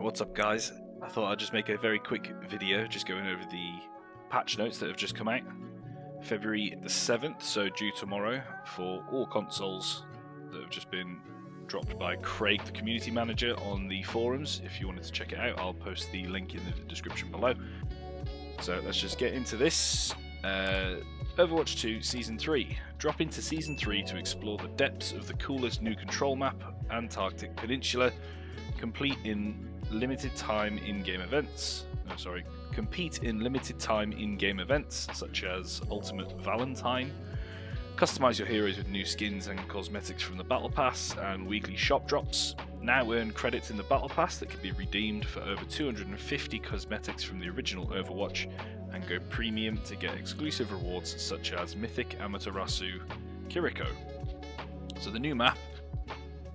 What's up, guys? I thought I'd just make a very quick video just going over the patch notes that have just come out. February the 7th, so due tomorrow, for all consoles that have just been dropped by Craig, the community manager, on the forums. If you wanted to check it out, I'll post the link in the description below. So let's just get into this. Overwatch 2 Season 3. Drop into Season 3 to explore the depths of the coolest new control map, Antarctic Peninsula. Compete in limited time in-game events. Compete in limited time in-game events such as Ultimate Valentine. Customize your heroes with new skins and cosmetics from the Battle Pass and weekly shop drops. Now earn credits in the Battle Pass that can be redeemed for over 250 cosmetics from the original Overwatch, and go premium to get exclusive rewards such as Mythic Amaterasu Kiriko. So the new map,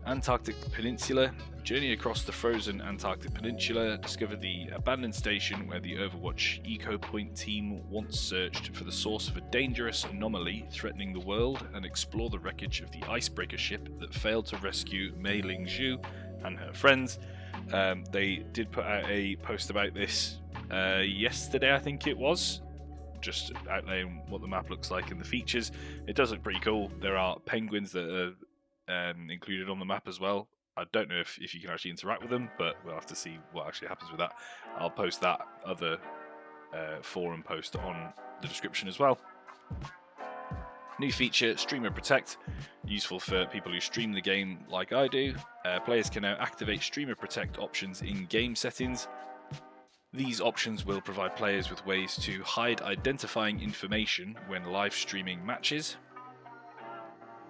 Antarctic Peninsula. Journey across the frozen Antarctic Peninsula, discover the abandoned station where the Overwatch Eco Point team once searched for the source of a dangerous anomaly threatening the world, and explore the wreckage of the icebreaker ship that failed to rescue Mei Ling Zhu and her friends. They did put out a post about this yesterday, I think it was, just outlaying what the map looks like and the features. It does look pretty cool. There are penguins that are included on the map as well. I don't know if you can actually interact with them, but we'll have to see what actually happens with that. I'll post that other forum post on the description as well. New feature, Streamer Protect, useful for people who stream the game like I do. Players can now activate Streamer Protect options in game settings. These options will provide players with ways to hide identifying information when live streaming matches.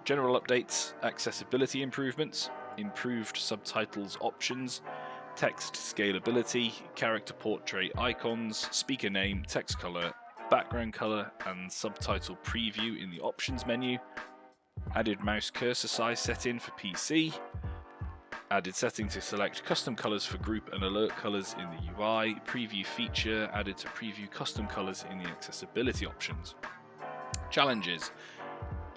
General updates, accessibility improvements, improved subtitles options, text scalability, character portrait icons, speaker name, text color, background color, and subtitle preview in the options menu. Added mouse cursor size setting for PC. Added setting to select custom colors for group and alert colors in the UI. Preview feature added to preview custom colors in the accessibility options. Challenges.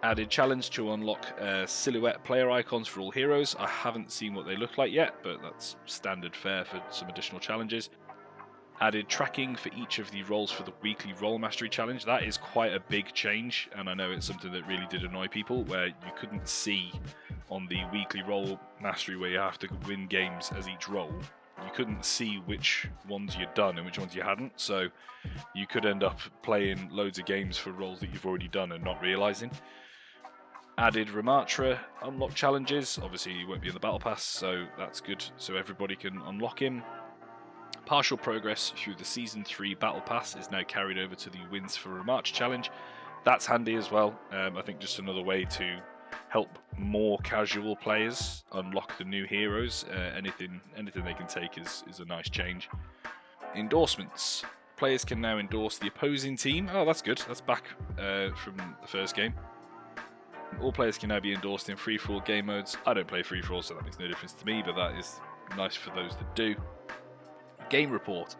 Added challenge to unlock silhouette player icons for all heroes. I haven't seen what they look like yet, but that's standard fare for some additional challenges. Added tracking for each of the roles for the weekly role mastery challenge. That is quite a big change, and I know it's something that really did annoy people, where you couldn't see on the weekly role mastery where you have to win games as each role. You couldn't see which ones you'd done and which ones you hadn't, so you could end up playing loads of games for roles that you've already done and not realising. Added Ramatra unlock challenges. Obviously he won't be in the Battle Pass, so that's good, so everybody can unlock him. Partial progress through the Season 3 Battle Pass is now carried over to the Wins for Ramatra challenge. That's handy as well. I think just another way to help more casual players unlock the new heroes. Anything they can take is a nice change. Endorsements. Players can now endorse the opposing team. Oh, that's good. That's back from the first game. All players can now be endorsed in free-for-all game modes. I don't play free-for-all, so that makes no difference to me, but that is nice for those that do. Game report.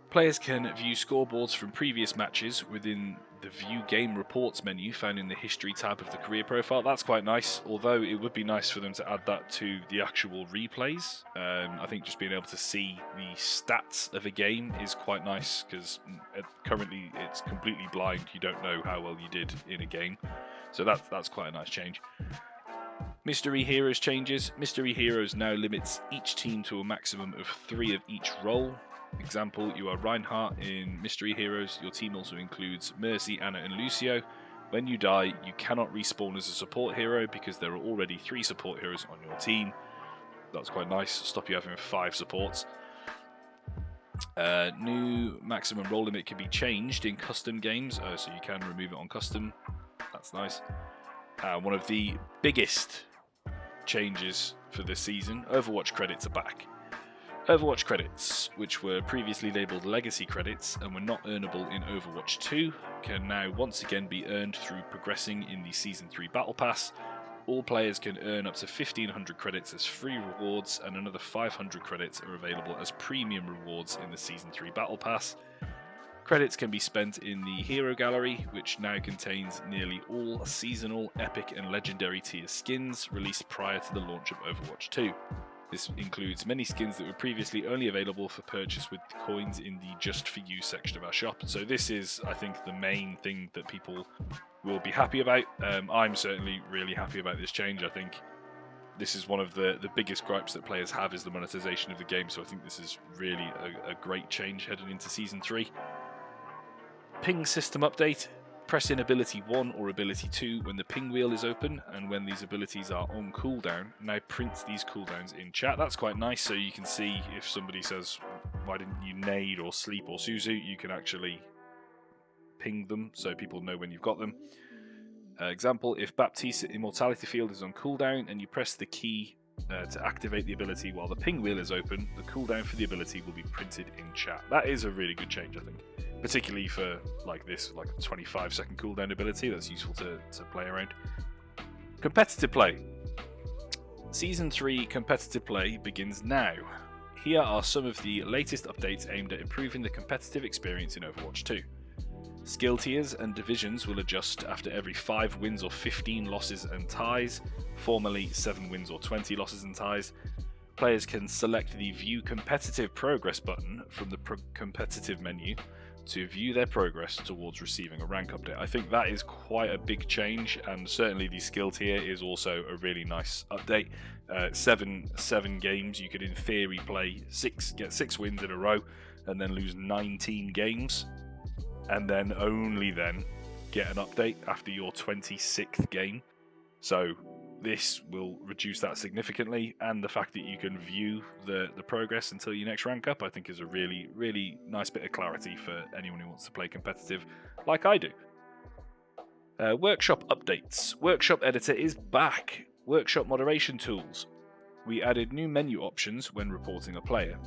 Players can view scoreboards from previous matches within the View Game Reports menu found in the History tab of the career profile. That's quite nice, although it would be nice for them to add that to the actual replays. I think just being able to see the stats of a game is quite nice, because currently it's completely blind. You don't know how well you did in a game. So that's quite a nice change. Mystery Heroes changes. Mystery Heroes now limits each team to a maximum of 3 of each role. Example, you are Reinhardt in Mystery Heroes. Your team also includes Mercy, Anna, and Lucio. When you die, you cannot respawn as a support hero because there are already 3 support heroes on your team. That's quite nice. Stop you having 5 supports. New maximum role limit can be changed in custom games, so you can remove it on custom. That's nice. One of the biggest changes for this season, Overwatch credits are back. Overwatch credits, which were previously labelled legacy credits and were not earnable in Overwatch 2, can now once again be earned through progressing in the Season 3 Battle Pass. All players can earn up to 1,500 credits as free rewards, and another 500 credits are available as premium rewards in the Season 3 Battle Pass. Credits can be spent in the Hero Gallery, which now contains nearly all seasonal, epic and legendary tier skins released prior to the launch of Overwatch 2. This includes many skins that were previously only available for purchase with coins in the Just For You section of our shop. So this is, I think, the main thing that people will be happy about. I'm certainly really happy about this change. I think this is one of the biggest gripes that players have, is the monetization of the game. So I think this is really a great change heading into Season 3. Ping system update. Press in ability 1 or ability 2 when the ping wheel is open, and when these abilities are on cooldown, now print these cooldowns in chat. That's quite nice, so you can see if somebody says, why didn't you nade or sleep or Suzu, you can actually ping them so people know when you've got them. Example, if Baptiste Immortality Field is on cooldown and you press the key to activate the ability while the ping wheel is open, the cooldown for the ability will be printed in chat. That is a really good change, I think. Particularly for like this, like a 25-second cooldown ability, that's useful to play around. Competitive play. Season 3 competitive play begins now. Here are some of the latest updates aimed at improving the competitive experience in Overwatch 2. Skill tiers and divisions will adjust after every 5 wins or 15 losses and ties, formerly 7 wins or 20 losses and ties. Players can select the View Competitive Progress button from the competitive menu to view their progress towards receiving a rank update. I think that is quite a big change, and certainly the skill tier is also a really nice update. 7 games, you could in theory play 6, get 6 wins in a row, and then lose 19 games, and then only then get an update after your 26th game. So this will reduce that significantly, and the fact that you can view the progress until your next rank up, I think, is a really, really nice bit of clarity for anyone who wants to play competitive like I do. Workshop updates. Workshop Editor is back. Workshop moderation tools. We added new menu options when reporting a player.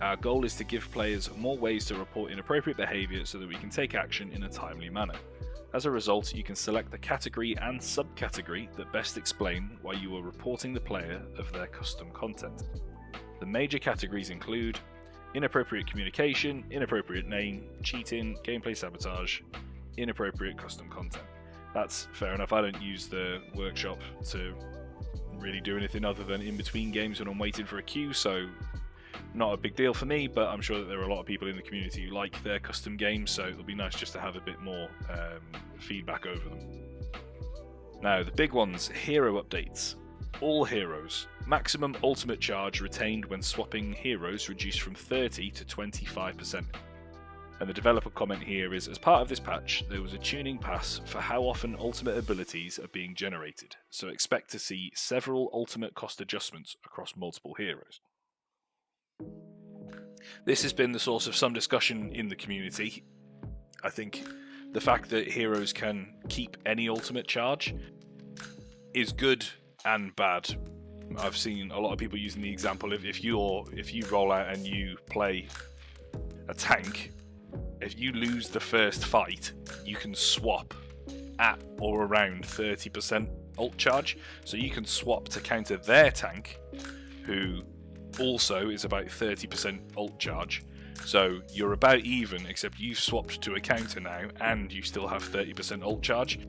Our goal is to give players more ways to report inappropriate behaviour so that we can take action in a timely manner. As a result, you can select the category and subcategory that best explain why you are reporting the player of their custom content. The major categories include inappropriate communication, inappropriate name, cheating, gameplay sabotage, inappropriate custom content. That's fair enough. I don't use the workshop to really do anything other than in between games when I'm waiting for a queue, so not a big deal for me, but I'm sure that there are a lot of people in the community who like their custom games, so it'll be nice just to have a bit more feedback over them. Now, the big ones, hero updates. All heroes. Maximum ultimate charge retained when swapping heroes reduced from 30 to 25%. And the developer comment here is, as part of this patch, there was a tuning pass for how often ultimate abilities are being generated, so expect to see several ultimate cost adjustments across multiple heroes. This has been the source of some discussion in the community. I think the fact that heroes can keep any ultimate charge is good and bad. I've seen a lot of people using the example of if you roll out and you play a tank, if you lose the first fight, you can swap at or around 30% ult charge. So you can swap to counter their tank, who also is about 30% ult charge. So you're about even, except you've swapped to a counter now and you still have 30% ult charge.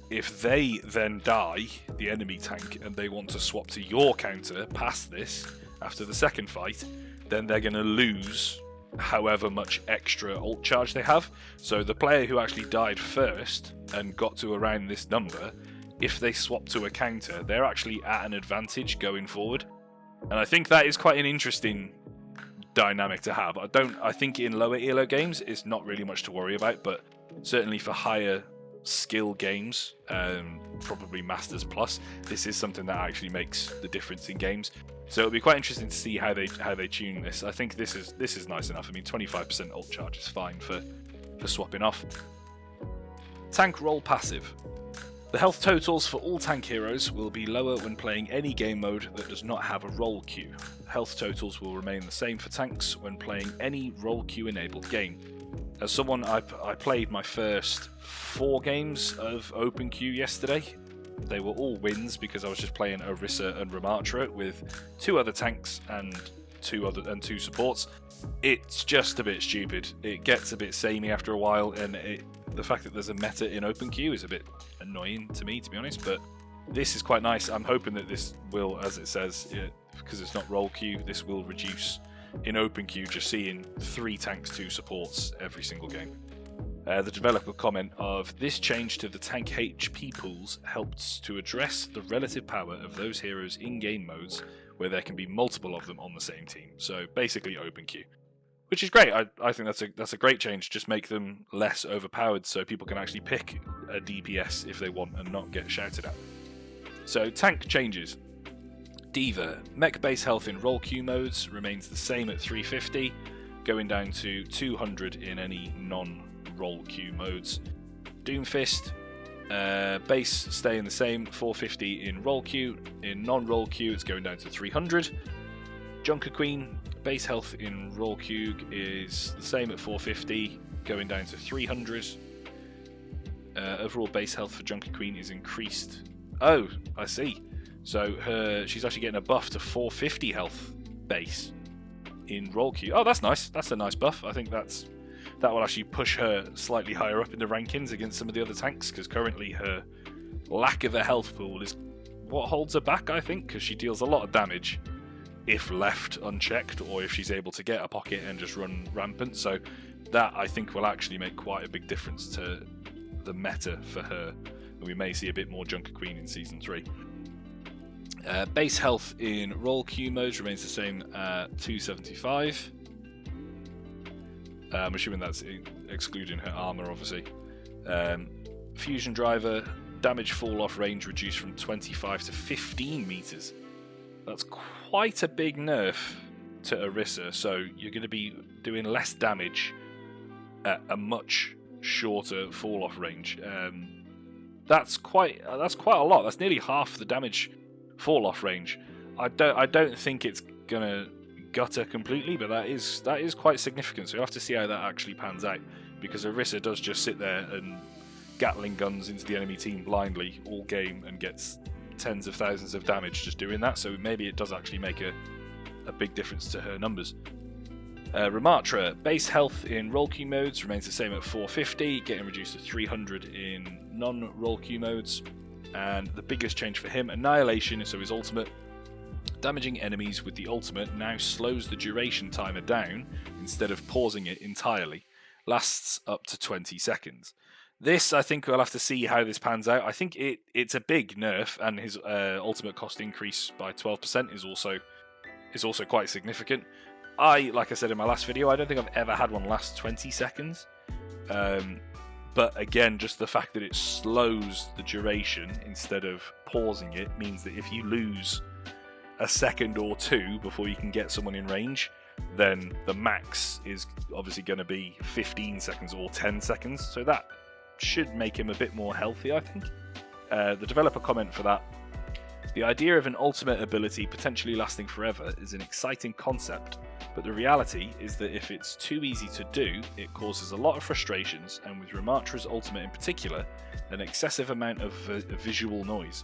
If they then die, the enemy tank, and they want to swap to your counter past this after the second fight, then they're going to lose however much extra ult charge they have. So the player who actually died first and got to around this number, if they swap to a counter, they're actually at an advantage going forward. And I think that is quite an interesting dynamic to have. I think in lower elo games it's not really much to worry about, but certainly for higher skill games, probably Masters Plus, this is something that actually makes the difference in games. So it'll be quite interesting to see how they tune this. I think this is nice enough. I mean, 25% ult charge is fine for swapping off. Tank role passive. The health totals for all tank heroes will be lower when playing any game mode that does not have a role queue. Health totals will remain the same for tanks when playing any role queue enabled game. As someone, I played my first 4 games of open queue yesterday. They were all wins because I was just playing Orisa and Ramatra with 2 other tanks and 2 supports. It's just a bit stupid. It gets a bit samey after a while, and the fact that there's a meta in open queue is a bit annoying to me, to be honest, but this is quite nice. I'm hoping that this will, as it says, because it's not role queue, this will reduce in open queue just seeing 3 tanks, 2 supports every single game. The developer comment of this change to the tank HP pools helps to address the relative power of those heroes in game modes where there can be multiple of them on the same team. So basically open queue, which is great. I think that's a great change. Just make them less overpowered so people can actually pick a DPS if they want and not get shouted at. So tank changes. D.Va, mech base health in role queue modes remains the same at 350, going down to 200 in any non-role queue modes. Doomfist, base staying the same, 450 in role queue. In non-role queue, it's going down to 300. Junker Queen, base health in role queue is the same at 450, going down to 300. Overall base health for Junker Queen is increased. Oh, I see. So she's actually getting a buff to 450 health base in role queue. Oh, that's nice. That's a nice buff. I think that will actually push her slightly higher up in the rankings against some of the other tanks, because currently her lack of a health pool is what holds her back, I think, because she deals a lot of damage if left unchecked, or if she's able to get a pocket and just run rampant. So that, I think, will actually make quite a big difference to the meta for her, and we may see a bit more Junker Queen in Season 3. Base health in role queue modes remains the same at 275. I'm assuming that's excluding her armor, obviously. Fusion driver, damage fall off range reduced from 25 to 15 meters. That's quite a big nerf to Orisa, so you're going to be doing less damage at a much shorter fall off range. That's quite a lot. That's nearly half the damage fall off range. I don't think it's gonna gut her completely, but that is quite significant. So you have to see how that actually pans out, because Orisa does just sit there and Gatling guns into the enemy team blindly all game and gets tens of thousands of damage just doing that. So maybe it does actually make a big difference to her numbers. Ramatra, base health in role queue modes remains the same at 450, getting reduced to 300 in non-role queue modes. And the biggest change for him, Annihilation, so his ultimate. Damaging enemies with the ultimate now slows the duration timer down instead of pausing it entirely. Lasts up to 20 seconds. This, I think we'll have to see how this pans out. I think it's a big nerf, and his ultimate cost increase by 12% is also quite significant. Like I said in my last video, I don't think I've ever had one last 20 seconds. But again, just the fact that it slows the duration instead of pausing it means that if you lose a second or two before you can get someone in range, then the max is obviously going to be 15 seconds or 10 seconds. So that should make him a bit more healthy, I think. The developer comment for that: the idea of an ultimate ability potentially lasting forever is an exciting concept, but the reality is that if it's too easy to do, it causes a lot of frustrations, and with Ramatra's ultimate in particular, an excessive amount of visual noise.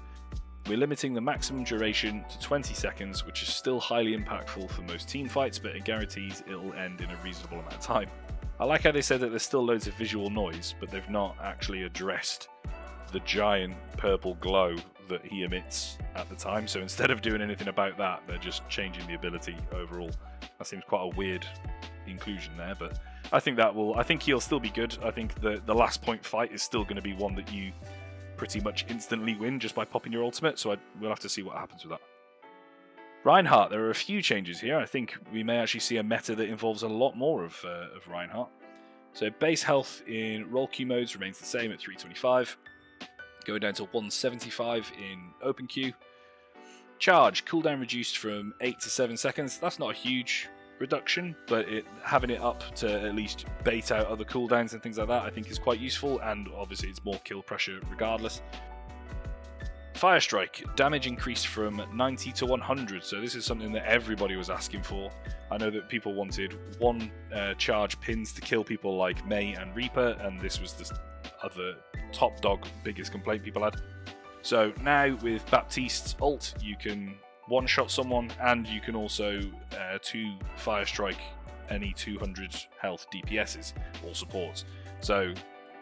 We're limiting the maximum duration to 20 seconds, which is still highly impactful for most team fights, but it guarantees it'll end in a reasonable amount of time. I like how they said that there's still loads of visual noise, but they've not actually addressed the giant purple glow that he emits at the time. So instead of doing anything about that, they're just changing the ability overall. That seems quite a weird inclusion there, but I think he'll still be good. I think the last point fight is still going to be one that you pretty much instantly win just by popping your ultimate, so we'll have to see what happens with that. Reinhardt, there are a few changes here. I think we may actually see a meta that involves a lot more of Reinhardt. So base health in role queue modes remains the same at 325, going down to 175 in open queue. Charge, cooldown reduced from 8 to 7 seconds. That's not a huge reduction, but having it up to at least bait out other cooldowns and things like that, I think is quite useful, and obviously it's more kill pressure regardless. Fire Strike, damage increased from 90 to 100, so this is something that everybody was asking for. I know that people wanted one charge pins to kill people like Mei and Reaper, and this was the other top dog biggest complaint people had. So now with Baptiste's ult, you can one-shot someone, and you can also 2 Fire Strike any 200 health DPSs or supports. So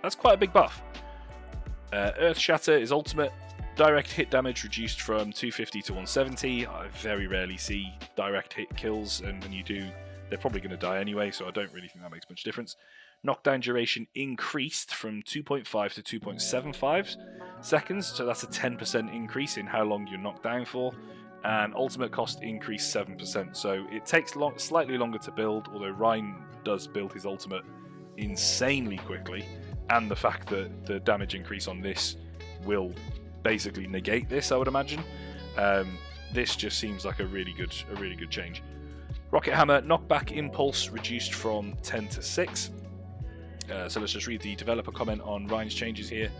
that's quite a big buff. Earth Shatter is ultimate. Direct hit damage reduced from 250 to 170. I very rarely see direct hit kills, and when you do, they're probably going to die anyway, so I don't really think that makes much difference. Knockdown duration increased from 2.5 to 2.75 seconds, so that's a 10% increase in how long you're knocked down for. And ultimate cost increased 7%, so it takes slightly longer to build, although Ryan does build his ultimate insanely quickly, and the fact that the damage increase on this will basically negate this, I would imagine. This just seems like a really good change. Rocket Hammer knockback impulse reduced from 10 to 6. So let's just read the developer comment on Ryan's changes here.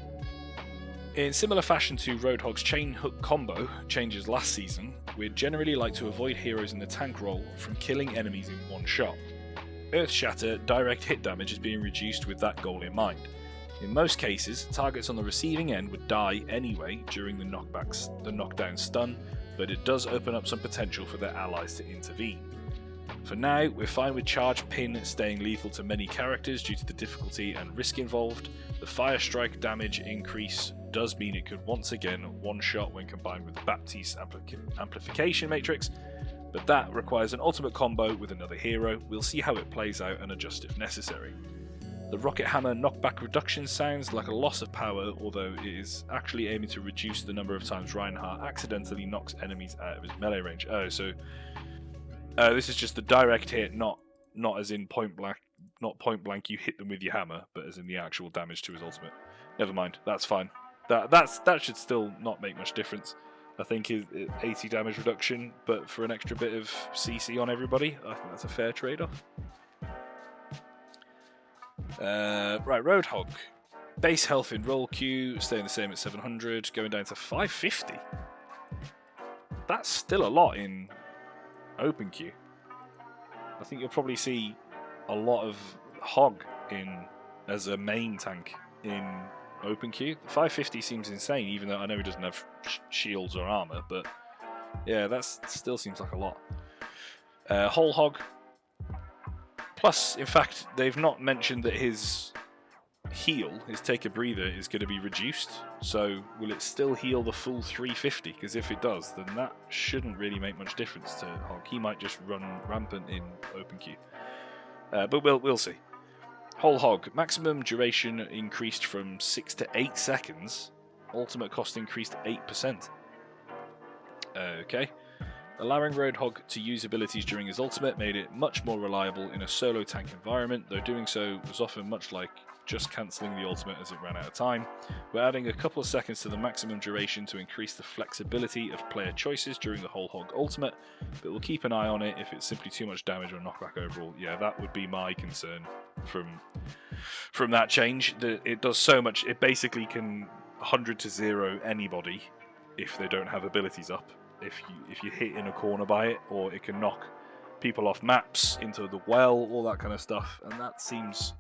In similar fashion to Roadhog's chain hook combo changes last season, we'd generally like to avoid heroes in the tank role from killing enemies in one shot. Earth Shatter direct hit damage is being reduced with that goal in mind. In most cases, targets on the receiving end would die anyway during the knockdown stun, but it does open up some potential for their allies to intervene. For now, we're fine with Charge Pin staying lethal to many characters due to the difficulty and risk involved. The Fire Strike damage increase does mean it could once again one-shot when combined with the Baptiste amplification matrix, but that requires an ultimate combo with another hero. We'll see how it plays out and adjust if necessary. The Rocket Hammer knockback reduction sounds like a loss of power, although it is actually aiming to reduce the number of times Reinhardt accidentally knocks enemies out of his melee range. Oh, so this is just the direct hit, not as in point blank, not point blank you hit them with your hammer, but as in the actual damage to his ultimate. Never mind, that's fine. That should still not make much difference. I think is 80 damage reduction, but for an extra bit of CC on everybody, I think that's a fair trade-off. Right, Roadhog. Base health in roll queue, staying the same at 700, going down to 550. That's still a lot in open queue. I think you'll probably see a lot of Hog in as a main tank in open queue. 550 seems insane, even though I know he doesn't have shields or armor, but yeah, that still seems like a lot. Whole Hog. Plus, in fact, they've not mentioned that his heal, his take a breather, is going to be reduced. So will it still heal the full 350? Because if it does, then that shouldn't really make much difference to Hog. He might just run rampant in open queue. But we'll see. Whole Hog. Maximum duration increased from 6 to 8 seconds. Ultimate cost increased 8%. Okay. Allowing Roadhog to use abilities during his ultimate made it much more reliable in a solo tank environment, though doing so was often much like just cancelling the ultimate as it ran out of time. We're adding a couple of seconds to the maximum duration to increase the flexibility of player choices during the Whole Hog ultimate, but we'll keep an eye on it if it's simply too much damage or knockback overall. Yeah, that would be my concern from that change. That it does so much, it basically can 100 to 0 anybody if they don't have abilities up. If you hit in a corner by it, or it can knock people off maps into the well, all that kind of stuff, and that seems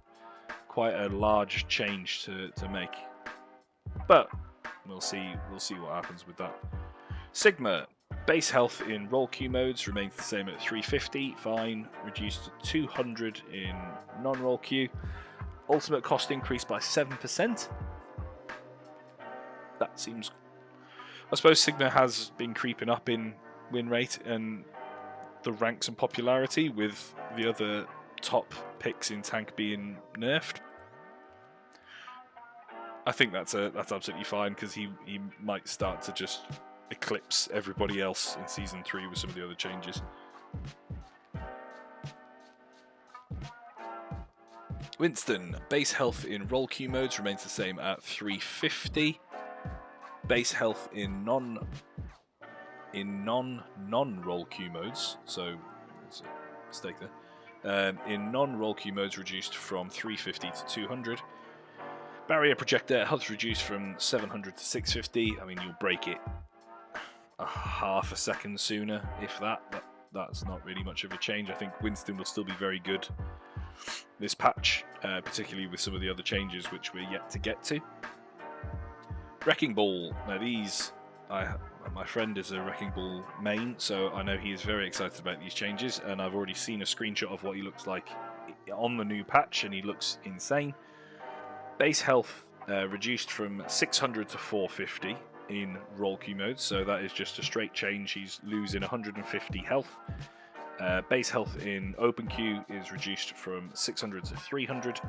quite a large change to make. But we'll see what happens with that. Sigma. Base health in roll queue modes remains the same at 350, fine, reduced to 200 in non-roll queue. Ultimate cost increased by 7%. That seems... I suppose Sigma has been creeping up in win rate and the ranks and popularity, with the other top picks in tank being nerfed. I think that's absolutely fine, because he might start to just eclipse everybody else in Season 3 with some of the other changes. Winston. Base health in roll queue modes remains the same at 350. Base health in non-roll queue modes, so there's a mistake there. In non-roll queue modes reduced from 350 to 200. Barrier projector health reduced from 700 to 650. I mean, you'll break it a half a second sooner, if that. That's not really much of a change. I think Winston will still be very good this patch, particularly with some of the other changes which we're yet to get to. Wrecking Ball. Now these, my friend is a Wrecking Ball main, so I know he is very excited about these changes, and I've already seen a screenshot of what he looks like on the new patch, and he looks insane. Base health reduced from 600 to 450. in roll queue mode, so that is just a straight change. He's losing 150 health. Base health in open queue is reduced from 600 to 300.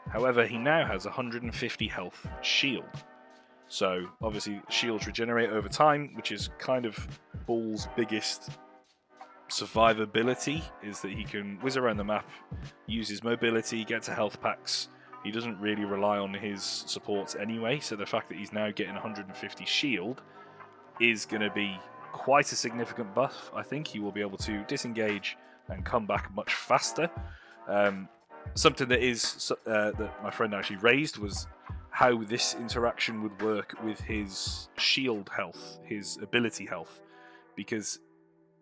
However, he now has 150 health shield. So obviously shields regenerate over time, which is kind of Bull's biggest survivability, is that he can whiz around the map, use his mobility, get to health packs. He doesn't really rely on his supports anyway, so the fact that he's now getting 150 shield is going to be quite a significant buff. I think he will be able to disengage and come back much faster. Something that is that my friend actually raised was how this interaction would work with his shield health, his ability health, because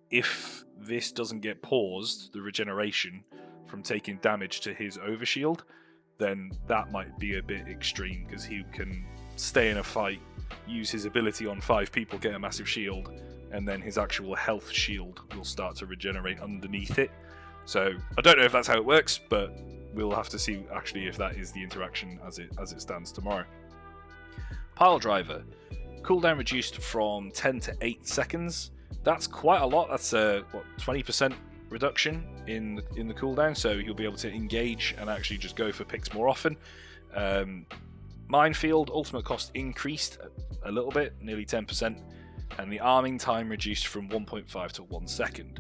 if this doesn't get paused, the regeneration from taking damage to his overshield, then that might be a bit extreme, because he can stay in a fight, use his ability on 5 people, get a massive shield, and then his actual health shield will start to regenerate underneath it. So I don't know if that's how it works, but we'll have to see actually if that is the interaction as it stands tomorrow. Pile driver, cooldown reduced from 10 to 8 seconds. That's quite a lot. That's a 20% reduction in the cooldown, so he'll be able to engage and actually just go for picks more often. Minefield ultimate cost increased a little bit, nearly 10%, and the arming time reduced from 1.5 to 1 second.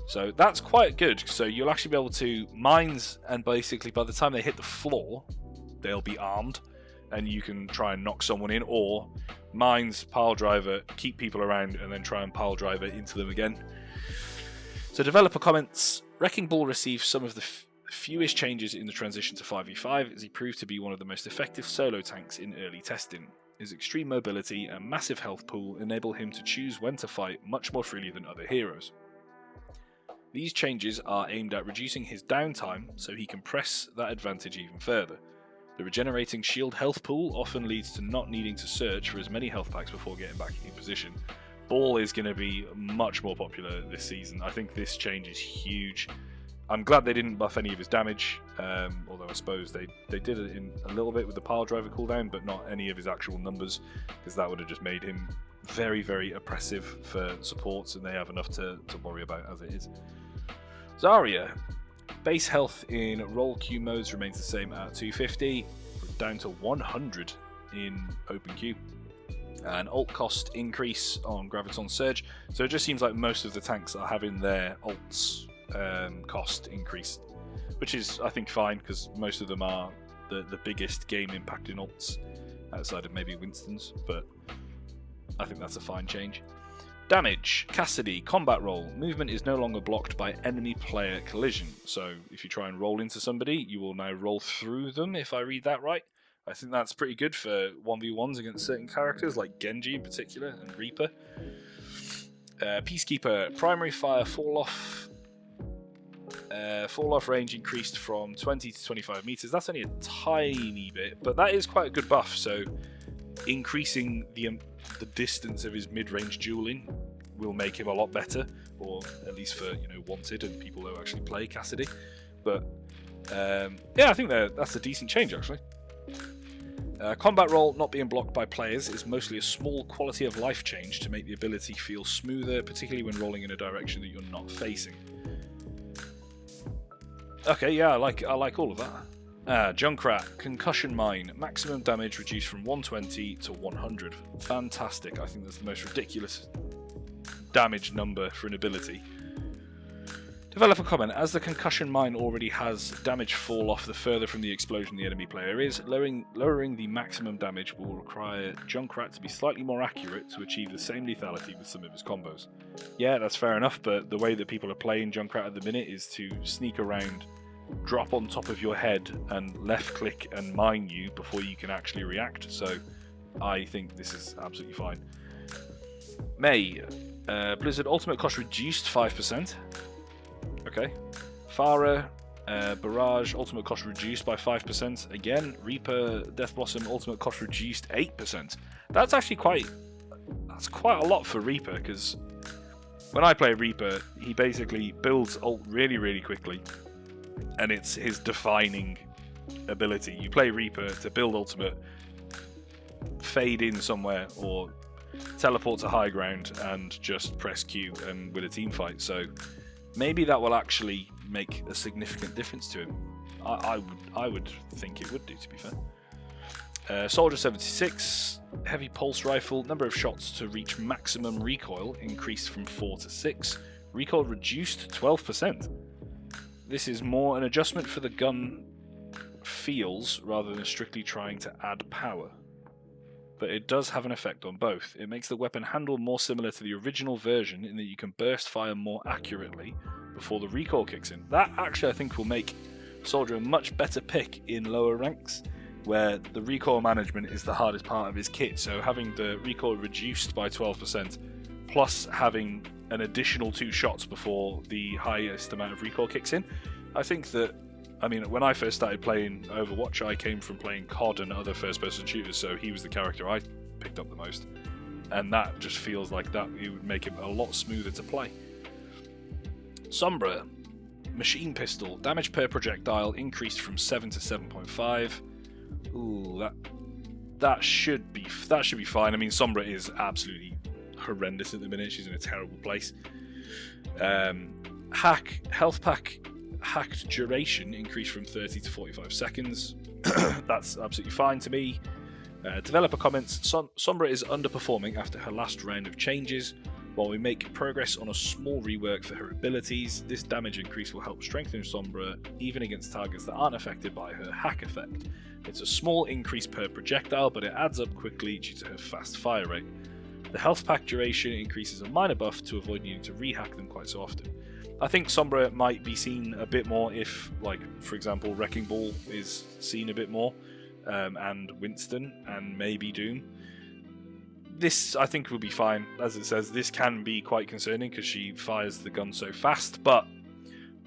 So that's quite good. So you'll actually be able to mines, and basically by the time they hit the floor, they'll be armed, and you can try and knock someone in, or mines, pile driver, keep people around, and then try and pile driver into them again. So developer comments, Wrecking Ball received some of the fewest changes in the transition to 5v5, as he proved to be one of the most effective solo tanks in early testing. His extreme mobility and massive health pool enable him to choose when to fight much more freely than other heroes. These changes are aimed at reducing his downtime so he can press that advantage even further. The regenerating shield health pool often leads to not needing to search for as many health packs before getting back in position. Ball is going to be much more popular this season. I think this change is huge. I'm glad they didn't buff any of his damage, although I suppose they did it in a little bit with the pile driver cooldown, but not any of his actual numbers, because that would have just made him very, very oppressive for supports, and they have enough to worry about as it is. Zarya. Base health in roll queue modes remains the same at 250, down to 100 in open queue. An ult cost increase on Graviton Surge, so it just seems like most of the tanks are having their ults cost increase, which is, I think, fine, because most of them are the biggest game impacting ults outside of maybe Winston's, but I think that's a fine change. Damage, Cassidy, combat roll. Movement is no longer blocked by enemy player collision. So if you try and roll into somebody, you will now roll through them, if I read that right. I think that's pretty good for 1v1s against certain characters, like Genji in particular, and Reaper. Peacekeeper, primary fire fall-off. Fall-off range increased from 20 to 25 meters. That's only a tiny bit, but that is quite a good buff, so increasing the distance of his mid-range dueling will make him a lot better, or at least for wanted and people who actually play Cassidy. But yeah, I think that's a decent change actually. Combat roll not being blocked by players is mostly a small quality of life change to make the ability feel smoother, particularly when rolling in a direction that you're not facing. Okay, yeah, I like all of that. Junkrat, Concussion Mine, maximum damage reduced from 120 to 100. Fantastic. I think that's the most ridiculous damage number for an ability. Developer comment, as the Concussion Mine already has damage fall off the further from the explosion the enemy player is, lowering the maximum damage will require Junkrat to be slightly more accurate to achieve the same lethality with some of his combos. Yeah, that's fair enough, but the way that people are playing Junkrat at the minute is to sneak around, drop on top of your head and left click and mine you before you can actually react, so I think this is absolutely fine. May, Blizzard ultimate cost reduced 5%. Okay. Farah, Barrage ultimate cost reduced by 5%. Again, Reaper, Death Blossom ultimate cost reduced 8%. That's actually quite a lot for Reaper, because when I play Reaper, he basically builds ult really, really quickly, and it's his defining ability. You play Reaper to build ultimate, fade in somewhere, or teleport to high ground and just press Q and win a team fight. So maybe that will actually make a significant difference to him. I would think it would do, to be fair. Soldier 76, heavy pulse rifle, number of shots to reach maximum recoil increased from 4 to 6. Recoil reduced 12%. This is more an adjustment for the gun feels rather than strictly trying to add power. But it does have an effect on both. It makes the weapon handle more similar to the original version in that you can burst fire more accurately before the recoil kicks in. That actually I think will make Soldier a much better pick in lower ranks, where the recoil management is the hardest part of his kit. So having the recoil reduced by 12%, plus having an additional 2 shots before the highest amount of recoil kicks in, I think that, I mean, when I first started playing Overwatch, I came from playing COD and other first-person shooters, so he was the character I picked up the most. And that just feels like that it would make him a lot smoother to play. Sombra, machine pistol, damage per projectile increased from 7 to 7.5. Ooh, that should be fine. I mean, Sombra is absolutely horrendous at the minute. She's in a terrible place. Health pack hacked duration increased from 30 to 45 seconds. That's absolutely fine to me. Developer comments, Sombra is underperforming after her last round of changes. While we make progress on a small rework for her abilities, this damage increase will help strengthen Sombra even against targets that aren't affected by her hack effect. It's a small increase per projectile, but it adds up quickly due to her fast fire rate. The health pack duration increases a minor buff to avoid needing to rehack them quite so often. I think Sombra might be seen a bit more if, like, for example, Wrecking Ball is seen a bit more, and Winston, and maybe Doom. This, I think, will be fine. As it says, this can be quite concerning because she fires the gun so fast, but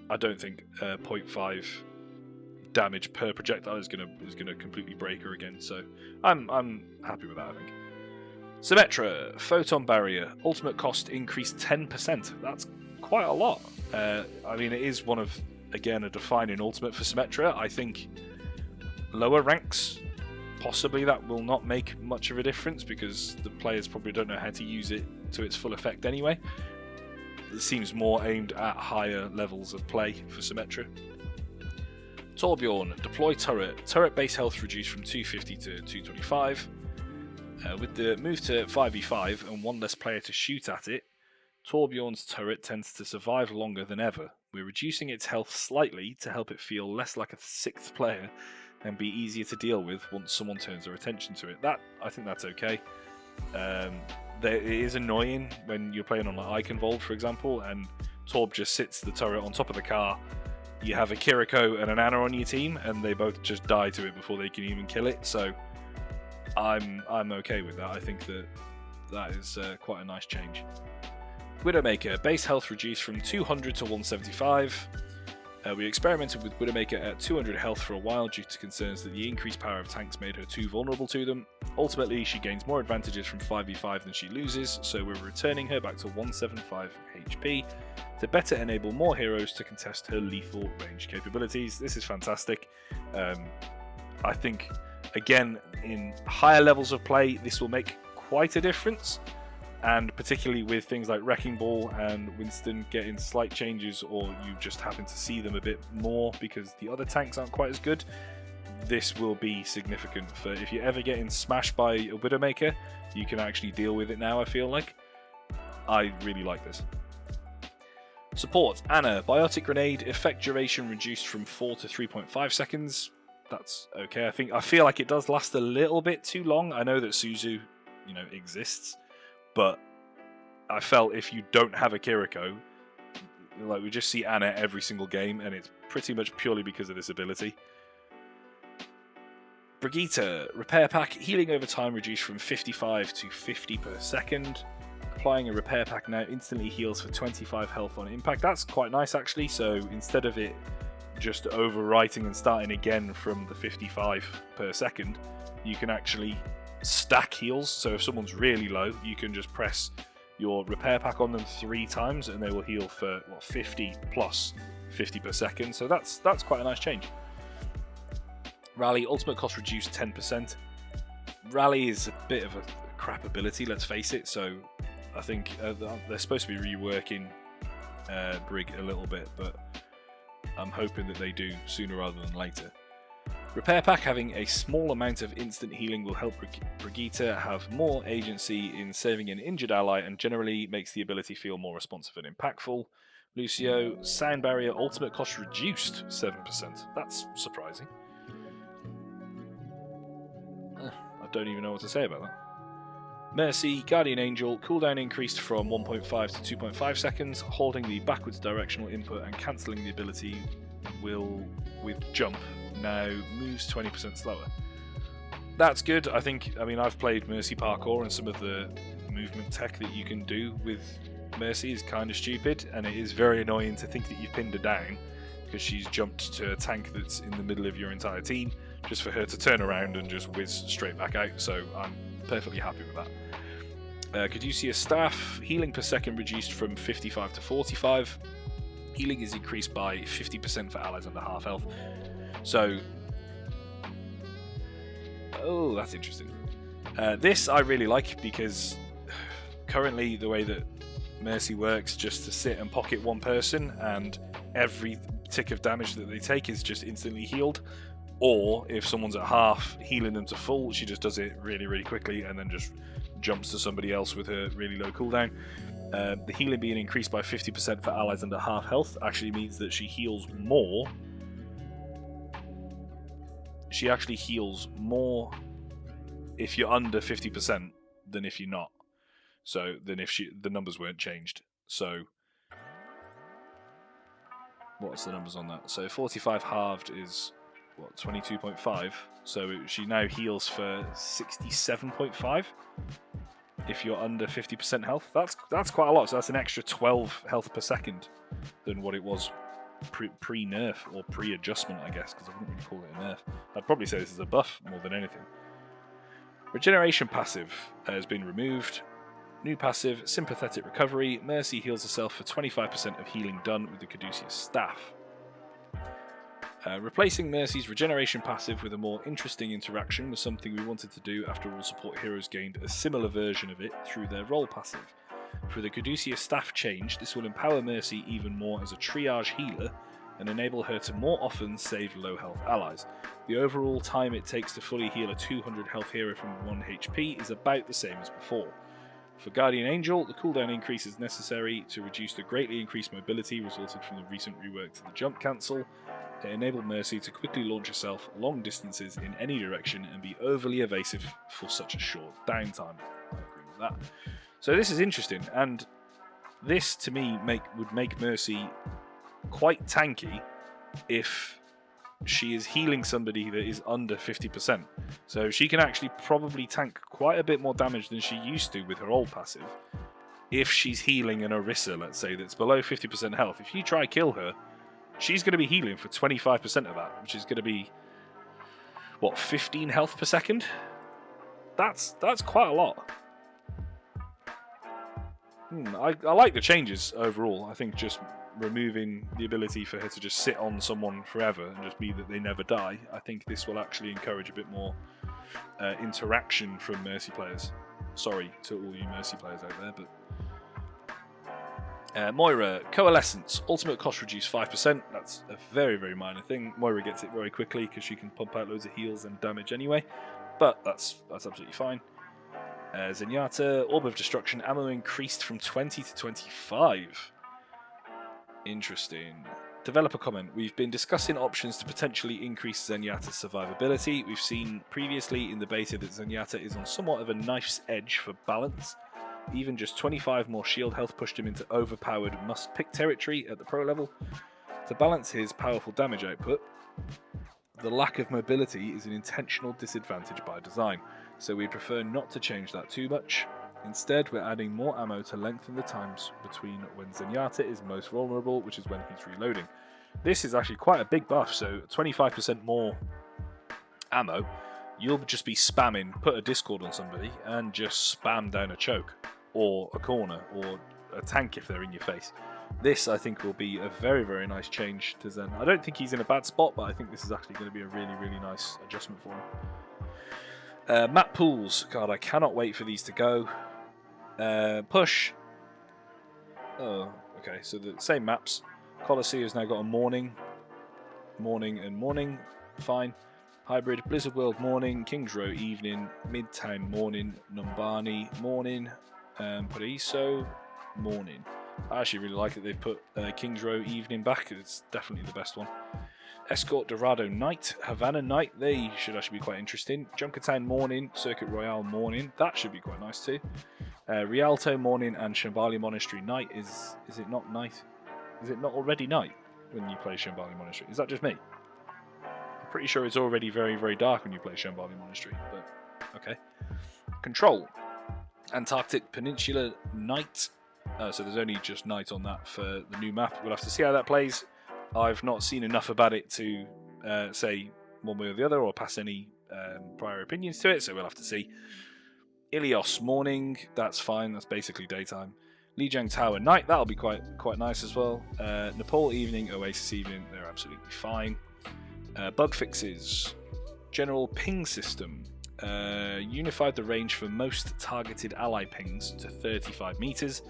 I don't think 0.5 damage per projectile is gonna completely break her again. So I'm happy with that, I think. Symmetra, Photon Barrier, ultimate cost increased 10%. That's quite a lot. I mean, it is one of, again, a defining ultimate for Symmetra. I think lower ranks, possibly that will not make much of a difference because the players probably don't know how to use it to its full effect anyway. It seems more aimed at higher levels of play for Symmetra. Torbjorn, deploy turret. Turret base health reduced from 250 to 225. With the move to 5v5 and one less player to shoot at it, Torbjorn's turret tends to survive longer than ever. We're reducing its health slightly to help it feel less like a 6th player and be easier to deal with once someone turns their attention to it. I think that's okay. It is annoying when you're playing on like Iconvolt, for example, and Torb just sits the turret on top of the car. You have a Kiriko and an Ana on your team, and they both just die to it before they can even kill it. So I'm okay with that. I think that is quite a nice change. Widowmaker, base health reduced from 200 to 175. We experimented with Widowmaker at 200 health for a while due to concerns that the increased power of tanks made her too vulnerable to them. Ultimately, she gains more advantages from 5v5 than she loses, so we're returning her back to 175 HP to better enable more heroes to contest her lethal range capabilities. This is fantastic. I think, again, in higher levels of play, this will make quite a difference. And particularly with things like Wrecking Ball and Winston getting slight changes, or you just happen to see them a bit more because the other tanks aren't quite as good, this will be significant for if you're ever getting smashed by a Widowmaker, you can actually deal with it now, I feel like. I really like this. Support, Ana, Biotic Grenade, effect duration reduced from 4 to 3.5 seconds. That's okay. I feel like it does last a little bit too long. I know that Suzu, exists, but I felt if you don't have a Kiriko, like we just see Ana every single game, and it's pretty much purely because of this ability. Brigitte, Repair Pack, healing over time reduced from 55 to 50 per second. Applying a Repair Pack now instantly heals for 25 health on impact. That's quite nice actually, so instead of it just overwriting and starting again from the 55 per second, you can actually stack heals. So if someone's really low, you can just press your Repair Pack on them 3 times and they will heal for 50 plus 50 per second. So that's quite a nice change. Rally, ultimate cost reduced 10%. Rally is a bit of a crap ability, let's face it. So I think they're supposed to be reworking Brig a little bit, but I'm hoping that they do sooner rather than later. Repair Pack having a small amount of instant healing will help Brigitte have more agency in saving an injured ally and generally makes the ability feel more responsive and impactful. Lucio, Sound Barrier ultimate cost reduced 7%. That's surprising. I don't even know what to say about that. Mercy, Guardian Angel, cooldown increased from 1.5 to 2.5 seconds, holding the backwards directional input and cancelling the ability will with jump now moves 20% slower. That's good. I mean, I've played Mercy parkour, and some of the movement tech that you can do with Mercy is kind of stupid, and it is very annoying to think that you've pinned her down because she's jumped to a tank that's in the middle of your entire team, just for her to turn around and just whiz straight back out. So I'm perfectly happy with that. Caduceus staff, healing per second reduced from 55 to 45. Healing is increased by 50% for allies under half health. So, oh, that's interesting. This I really like, because currently the way that Mercy works, just to sit and pocket one person, and every tick of damage that they take is just instantly healed. Or if someone's at half, healing them to full, she just does it really, really quickly and then just jumps to somebody else with her really low cooldown. The healing being increased by 50% for allies under half health actually means that she heals more. She actually heals more if you're under 50% than if you're not. So than if the numbers weren't changed. So what's the numbers on that? So 45 halved is what, 22.5. So she now heals for 67.5 if you're under 50% health. That's quite a lot. So that's an extra 12 health per second than what it was pre-nerf or pre-adjustment, I guess, because I wouldn't really call it a nerf. I'd probably say this is a buff more than anything. Regeneration passive has been removed. New passive, Sympathetic Recovery. Mercy heals herself for 25% of healing done with the Caduceus staff. Replacing Mercy's regeneration passive with a more interesting interaction was something we wanted to do after all support heroes gained a similar version of it through their role passive. For the Caduceus staff change, this will empower Mercy even more as a triage healer and enable her to more often save low health allies. The overall time it takes to fully heal a 200 health hero from 1 HP is about the same as before. For Guardian Angel, the cooldown increase is necessary to reduce the greatly increased mobility resulted from the recent rework to the jump cancel. To enable Mercy to quickly launch herself long distances in any direction and be overly evasive for such a short downtime. I agree with that. So this is interesting, and this to me would make Mercy quite tanky if she is healing somebody that is under 50%. So she can actually probably tank quite a bit more damage than she used to with her old passive. If she's healing an Orisa, let's say, that's below 50% health, if you try kill her, she's going to be healing for 25% of that, which is going to be, what, 15 health per second? That's quite a lot. I like the changes overall. I think just removing the ability for her to just sit on someone forever and just be that they never die, I think this will actually encourage a bit more interaction from Mercy players. Sorry to all you Mercy players out there, but Moira, Coalescence, ultimate cost reduced 5%. That's a very, very minor thing. Moira gets it very quickly because she can pump out loads of heals and damage anyway, but that's absolutely fine. Zenyatta, Orb of Destruction, ammo increased from 20 to 25. Interesting. Developer comment. We've been discussing options to potentially increase Zenyatta's survivability. We've seen previously in the beta that Zenyatta is on somewhat of a knife's edge for balance. Even just 25 more shield health pushed him into overpowered must-pick territory at the pro level. To balance his powerful damage output, the lack of mobility is an intentional disadvantage by design, so we prefer not to change that too much. Instead, we're adding more ammo to lengthen the times between when Zenyatta is most vulnerable, which is when he's reloading. This is actually quite a big buff, so 25% more ammo. You'll just be spamming, put a Discord on somebody, and just spam down a choke, or a corner, or a tank if they're in your face. This, I think, will be a very, very nice change to Zen. I don't think he's in a bad spot, but I think this is actually going to be a really, really nice adjustment for him. Map pools. God, I cannot wait for these to go. Push. Oh, okay. So the same maps. Colosseum has now got a morning. Morning and morning. Fine. Hybrid. Blizzard World morning. Kings Row evening. Midtown morning. Numbani morning. Paraiso morning. I actually really like that they've put Kings Row evening back. It's definitely the best one. Escort Dorado night, Havana night, they should actually be quite interesting. Junkertown morning, Circuit Royale morning, that should be quite nice too. Rialto morning and Shambhala Monastery night, is it not night? Is it not already night when you play Shambhala Monastery? Is that just me? I'm pretty sure it's already very, very dark when you play Shambhala Monastery, but okay. Control, Antarctic Peninsula night, so there's only just night on that for the new map. We'll have to see how that plays. I've not seen enough about it to say one way or the other or pass any prior opinions to it, so we'll have to see. Ilios morning, that's fine, that's basically daytime. Lijiang Tower night, that'll be quite nice as well. Nepal evening, Oasis evening, they're absolutely fine. Bug fixes, general ping system, unified the range for most targeted ally pings to 35 meters.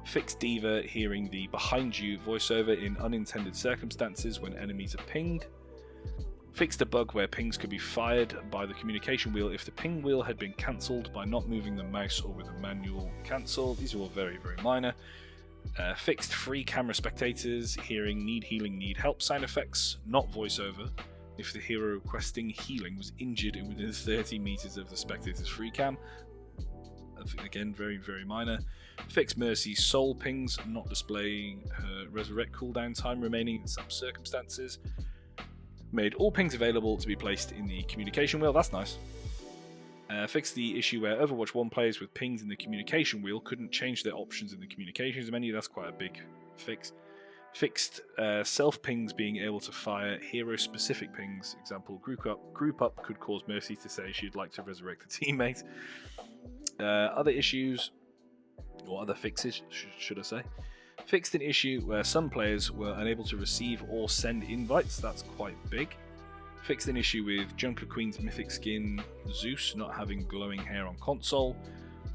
Fixed Diva hearing the behind you voiceover in unintended circumstances when enemies are pinged. Fixed a bug where pings could be fired by the communication wheel if the ping wheel had been cancelled by not moving the mouse or with a manual cancel. These are all very, very minor. Fixed free camera spectators hearing need healing, need help sound effects, not voiceover, if the hero requesting healing was injured and within 30 meters of the spectator's free cam. Again, very, very minor. Fixed Mercy soul pings, not displaying her resurrect cooldown time remaining in some circumstances. Made all pings available to be placed in the communication wheel, that's nice. Fixed the issue where Overwatch 1 players with pings in the communication wheel couldn't change their options in the communications menu, that's quite a big fix. Fixed self pings being able to fire hero specific pings, example group up could cause Mercy to say she'd like to resurrect a teammate. Other issues, or other fixes, should I say. Fixed an issue where some players were unable to receive or send invites, that's quite big. Fixed an issue with Junker Queen's mythic skin Zeus not having glowing hair on console.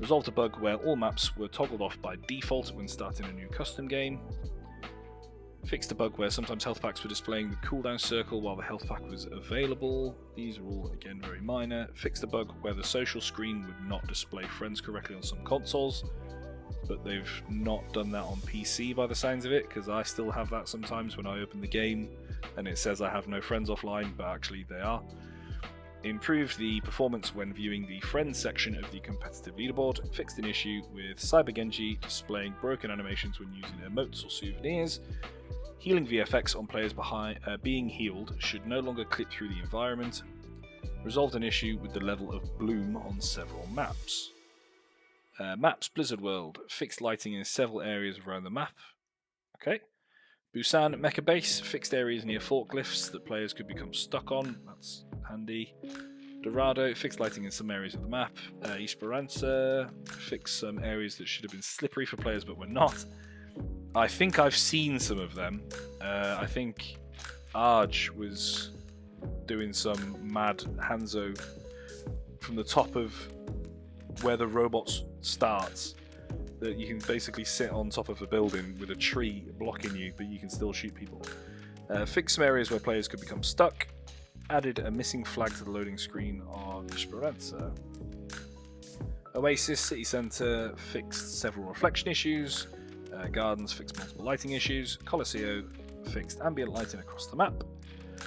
Resolved a bug where all maps were toggled off by default when starting a new custom game. Fixed a bug where sometimes health packs were displaying the cooldown circle while the health pack was available. These are all, again, very minor. Fixed a bug where the social screen would not display friends correctly on some consoles, but they've not done that on PC by the signs of it, because I still have that sometimes when I open the game and it says I have no friends offline, but actually they are. Improved the performance when viewing the friends section of the competitive leaderboard. Fixed an issue with Cyber Genji displaying broken animations when using emotes or souvenirs. Healing VFX on players being healed should no longer clip through the environment. Resolved an issue with the level of bloom on several maps. Maps Blizzard World, fixed lighting in several areas around the map. Okay. Busan Mecha Base, fixed areas near forklifts that players could become stuck on. That's handy. Dorado, fixed lighting in some areas of the map. Esperanza, fixed some areas that should have been slippery for players but were not. I think I've seen some of them. I think Arj was doing some mad Hanzo from the top of where the robots starts, that you can basically sit on top of a building with a tree blocking you, but you can still shoot people. Fix some areas where players could become stuck. Added a missing flag to the loading screen of Esperanza. Oasis City Centre fixed several reflection issues. Gardens fixed multiple lighting issues. Colosseo fixed ambient lighting across the map.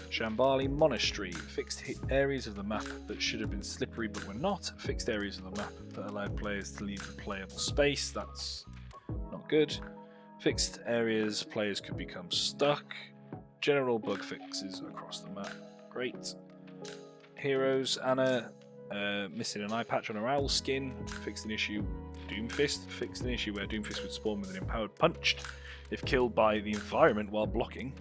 Shambhala Monastery fixed areas of the map that should have been slippery but were not. Fixed areas of the map that allowed players to leave the playable space. That's not good. Fixed areas players could become stuck. General bug fixes across the map. Great. Heroes Anna missing an eye patch on her owl skin. Fixed an issue. Doomfist fixed an issue where Doomfist would spawn with an empowered punch if killed by the environment while blocking.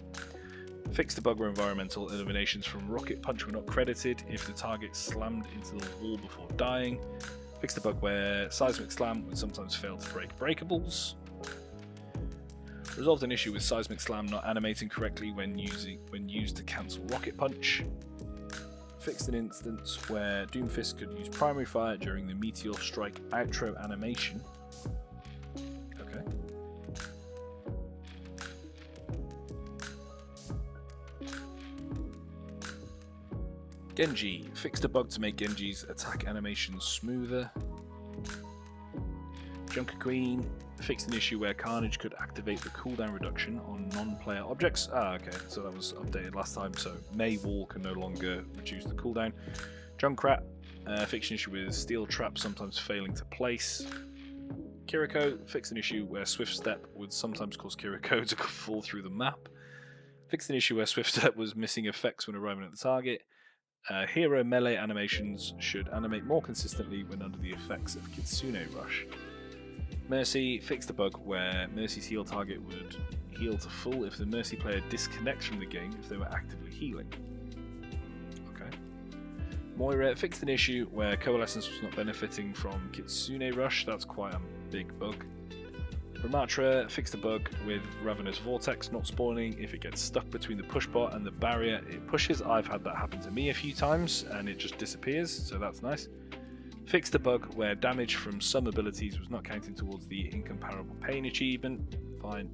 Fixed the bug where environmental eliminations from Rocket Punch were not credited if the target slammed into the wall before dying. Fixed the bug where Seismic Slam would sometimes fail to break breakables. Resolved an issue with Seismic Slam not animating correctly when used to cancel Rocket Punch. fixed an instance where Doomfist could use primary fire during the Meteor Strike outro animation. Okay. Genji fixed a bug to make Genji's attack animations smoother. Junker Queen fixed an issue where Carnage could activate the cooldown reduction on non-player objects. Okay, so that was updated last time, so Mei Wall can no longer reduce the cooldown. Junkrat fixed an issue with Steel Trap sometimes failing to place. Kiriko fixed an issue where Swift Step would sometimes cause Kiriko to fall through the map. Fixed an issue where Swift Step was missing effects when arriving at the target. Hero melee animations should animate more consistently when under the effects of Kitsune Rush. Mercy fixed a bug where Mercy's heal target would heal to full if the Mercy player disconnects from the game if they were actively healing. Okay. Moira fixed an issue where Coalescence was not benefiting from Kitsune Rush. That's quite a big bug. Ramatra fixed a bug with Ravenous Vortex not spawning if it gets stuck between the push bar and the barrier it pushes. I've had that happen to me a few times and it just disappears, so that's nice. Fixed a bug where damage from some abilities was not counting towards the Incomparable Pain achievement. Fine.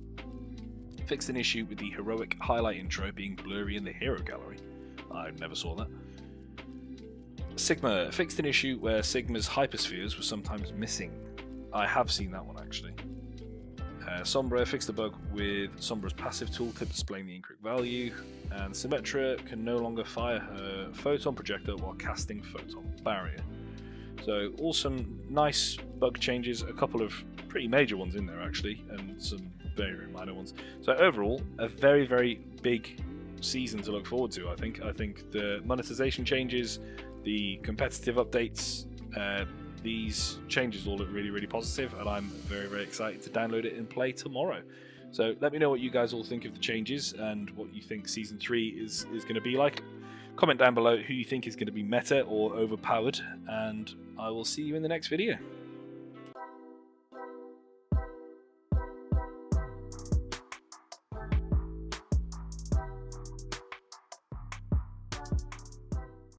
Fixed an issue with the heroic highlight intro being blurry in the hero gallery. I never saw that. Sigma fixed an issue where Sigma's hyperspheres were sometimes missing. I have seen that one actually. Sombra fixed a bug with Sombra's passive tooltip displaying the incorrect value, and Symmetra can no longer fire her photon projector while casting Photon Barrier. So all some nice bug changes, a couple of pretty major ones in there actually, and some very, very minor ones. So overall, a very, very big season to look forward to, I think. I think the monetization changes, the competitive updates, these changes all look really, really positive, and I'm very, very excited to download it and play tomorrow. So let me know what you guys all think of the changes and what you think Season 3 is going to be like. Comment down below who you think is going to be meta or overpowered, and I will see you in the next video.